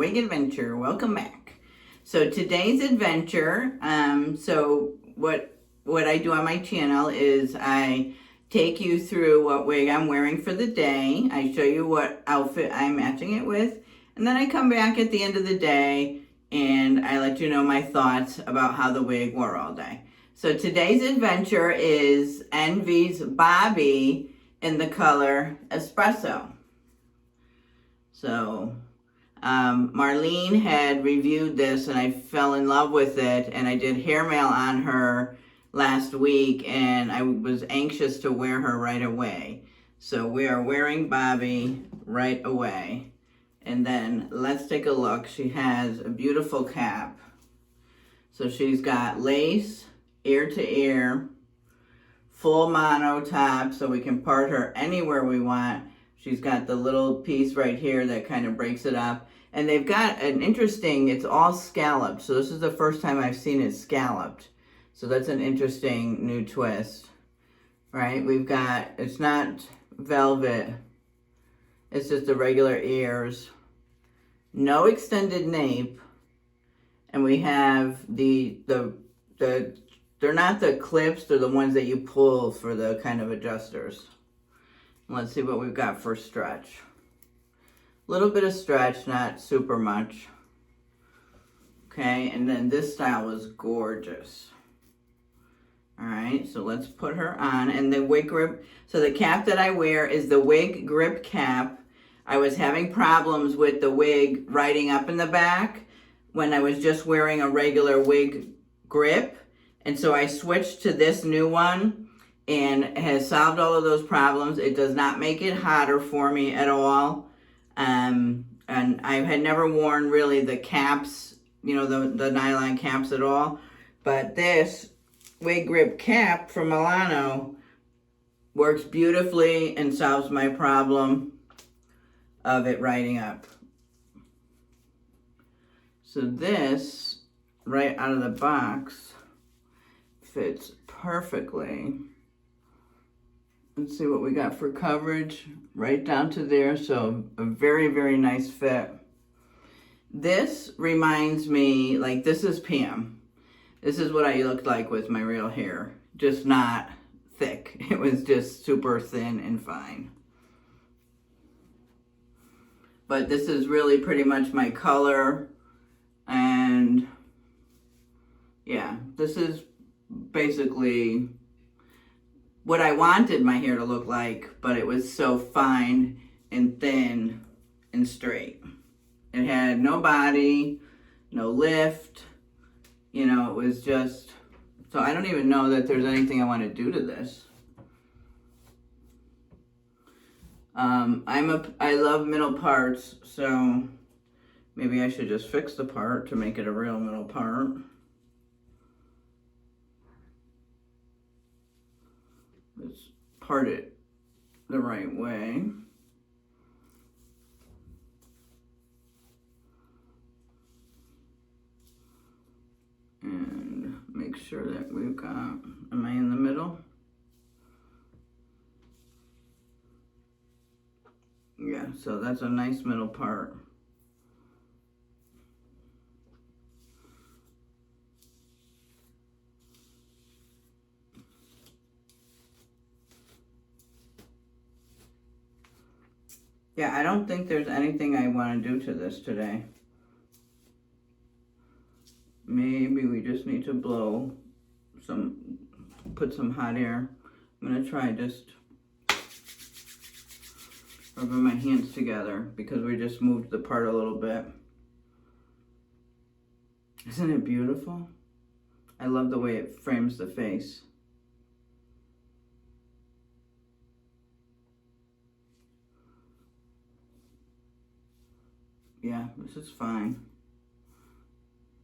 Wig Adventure. Welcome back. So today's adventure, what I do on my channel is I take you through what wig I'm wearing for the day. I show you what outfit I'm matching it with, and then I come back at the end of the day and I let you know my thoughts about how the wig wore all day. So today's adventure is Envy's Bobbi in the color Espresso. So Marlene had reviewed this and I fell in love with it, and I did hair mail on her last week and I was anxious to wear her right away. So we are wearing Bobbi right away. And then let's take a look. She has a beautiful cap. So she's got lace, ear to ear, full mono top, so we can part her anywhere we want. She's got the little piece right here that kind of breaks it up. And they've got an interesting, it's all scalloped. So this is the first time I've seen it scalloped. So that's an interesting new twist, right? We've got, it's not velvet. It's just the regular ears. No extended nape. And we have they're not the clips, they're the ones that you pull for the kind of adjusters. Let's see what we've got for stretch. A little bit of stretch, not super much. Okay, and then this style was gorgeous. All right, so let's put her on. And the wig grip, so the cap that I wear is the wig grip cap. I was having problems with the wig riding up in the back when I was just wearing a regular wig grip. And so I switched to this new one, and it has solved all of those problems. It does not make it hotter for me at all. And I had never worn really the caps, you know, the nylon caps at all. But this wig grip cap from Milano works beautifully and solves my problem of it riding up. So this, right out of the box, fits perfectly. Let's see what we got for coverage, right down to there. So a very, very nice fit. This reminds me, like, this is Pam. This is what I looked like with my real hair, just not thick. It was just super thin and fine. But this is really pretty much my color. And yeah, this is basically what I wanted my hair to look like, but it was so fine and thin and straight. It had no body, no lift, you know, it was just, so I don't even know that there's anything I want to do to this. I love middle parts, so maybe I should just fix the part to make it a real middle part. Let's part it the right way. And make sure that we've got, am I in the middle? Yeah, so that's a nice middle part. Yeah, I don't think there's anything I want to do to this today. Maybe we just need to blow some, put some hot air. I'm going to try just rubbing my hands together because we just moved the part a little bit. Isn't it beautiful? I love the way it frames the face. Yeah, this is fine.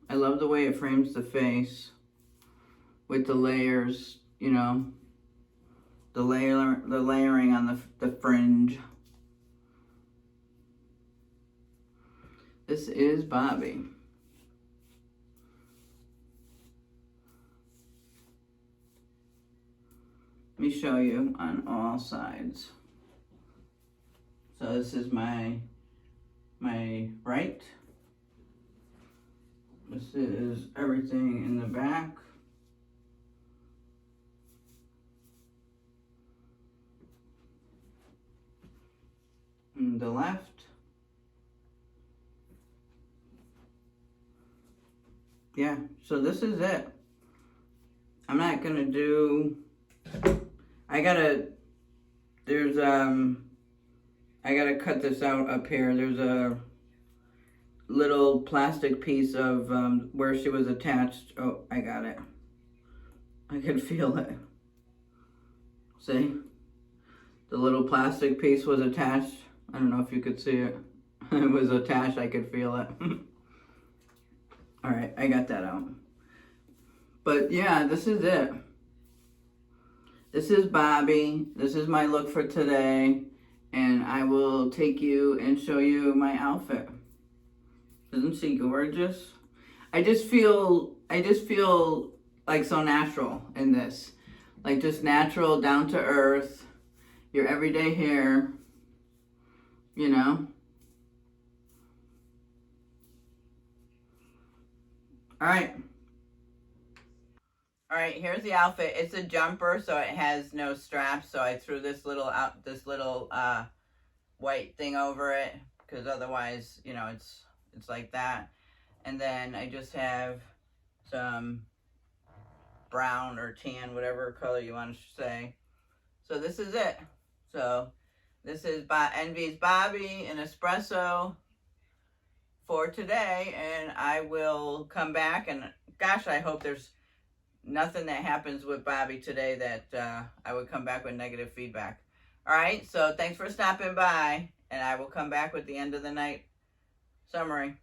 I love the way it frames the face with the layers, you know, the layering on the fringe. This is Bobbi. Let me show you on all sides. So this is my right, This is everything in the back. And the left. Yeah, so this is it. I'm not gonna do, I gotta cut this out up here. There's a little plastic piece of where she was attached. Oh, I got it. I can feel it. See? The little plastic piece was attached. I don't know if you could see it. It was attached, I could feel it. All right, I got that out. But yeah, this is it. This is Bobbi. This is my look for today. And I will take you and show you my outfit. Isn't she gorgeous? I just feel like so natural in this. Like just natural, down to earth, your everyday hair, you know? All right. All right, here's the outfit. It's a jumper, so it has no straps. So I threw this little white thing over it, because otherwise, you know, it's like that. And then I just have some brown or tan, whatever color you want to say. So this is it. So this is Envy's Bobbi and Espresso for today, and I will come back, and gosh, I hope there's nothing that happens with Bobbi today that I would come back with negative feedback. All right, so thanks for stopping by, and I will come back with the end of the night summary.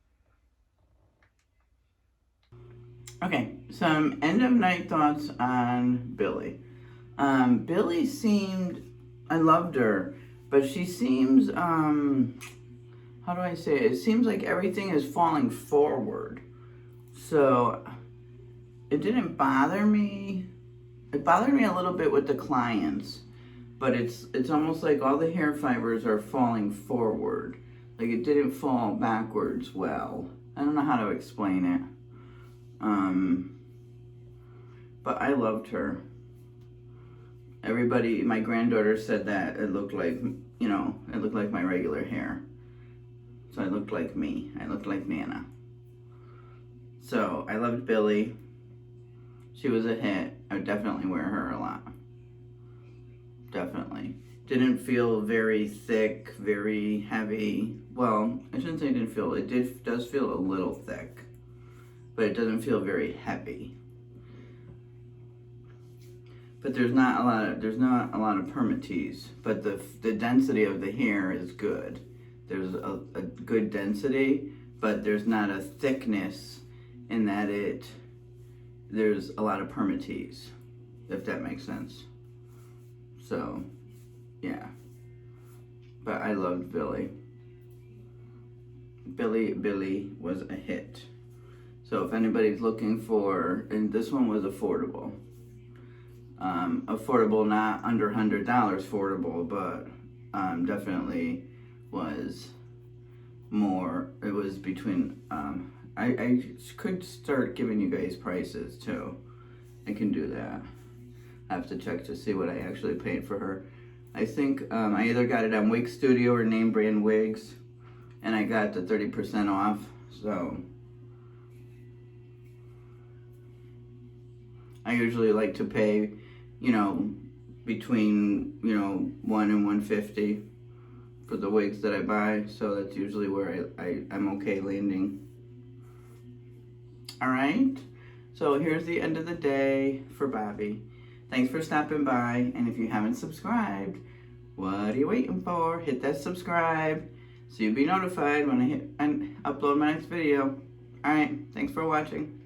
Okay, some end of night thoughts on Billy. Billy seemed, I loved her, but she seems, how do I say it? It seems like everything is falling forward. So it didn't bother me. It bothered me a little bit with the clients, but it's almost like all the hair fibers are falling forward. Like it didn't fall backwards well. I don't know how to explain it. But I loved her. Everybody, my granddaughter said that it looked like, you know, it looked like my regular hair. So I looked like me. I looked like Nana. So I loved Billy. She was a hit. I would definitely wear her a lot. Definitely. Didn't feel very thick, very heavy. Well, I shouldn't say it didn't feel, it does feel a little thick, but it doesn't feel very heavy. But there's not a lot of permatease, but the density of the hair is good. There's a good density, but there's not a thickness in that there's a lot of permatease, if that makes sense. So, yeah. But I loved Billy. Billy was a hit. So if anybody's looking for, and this one was affordable. Affordable, not under $100 affordable, but definitely was more. It was between, I could start giving you guys prices too. I can do that. I have to check to see what I actually paid for her. I think I either got it on Wig Studio or name brand wigs, and I got the 30% off. So I usually like to pay, you know, between, you know, $1 and $150 for the wigs that I buy. So that's usually where I'm okay landing. All right. So here's the end of the day for Bobbi. Thanks for stopping by. And if you haven't subscribed, what are you waiting for? Hit that subscribe so you'll be notified when I upload my next video. All right. Thanks for watching.